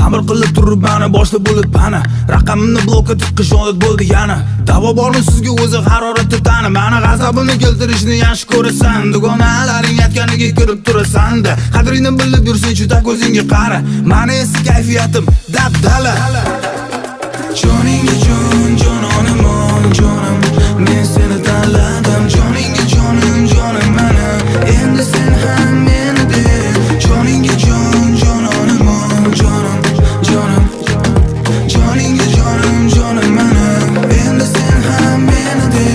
Sabr qilib turib mana boshda bo'lib pana raqamimni blokka tiqish odat bo'ldi yana. Davo bormi sizga o'zi haroratni tani, mani g'azabimni keltirishni yaxshi ko'rasan. Dugonalaring aytganiga kirib turasan-da, qadringni bilib yursang juda ko'zingga qara. Mani esa kayfiyatim dabdala. Joningga jon, jononim, jonim, men seni tanladim. Joningga jonim, jonim mana, endi sen ham meni de. Joningga jon, jononim, jonim, jonim, joningga jonim, jonim mana, endi sen ham meni de.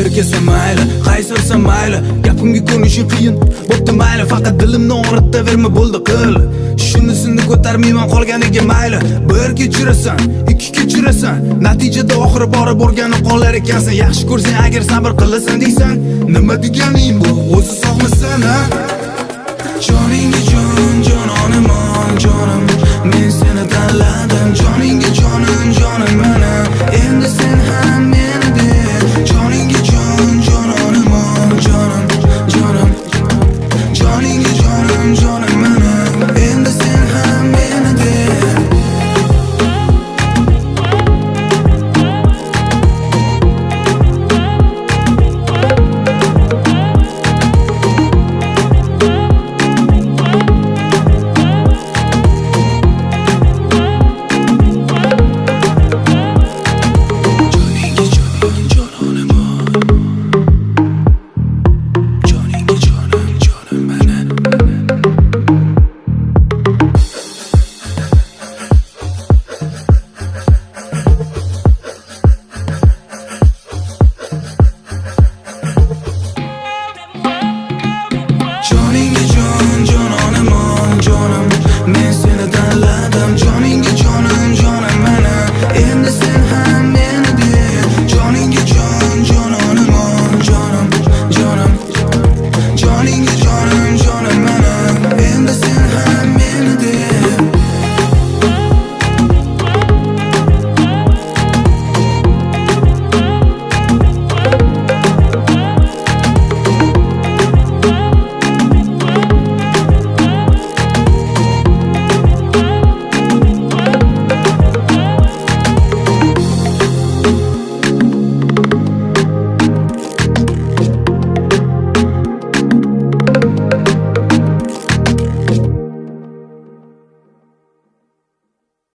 Erkasan mayli, qaysarsan mayli, gapimga ko'nishing qiyin bo'pti mayli, faqat dilimni og'ritaverma bo'ldi qil. Shunisini ko'tarmayman qolganiga mayli. Bir kechirasan, ikki kechirasan, natijada oxiri borib borgani qolar ekansan. Yaxshi ko'rsang agar sabr qilasan deysan, nima deganing bu? O'zi sog'misan ha? Joningga jon, jononim, jonim, men seni tanladim. Joningga jonim, jonim mana, endi sen ham meni de. Joningga jon, jononim, jonim, jonim, joningga jonim, jonim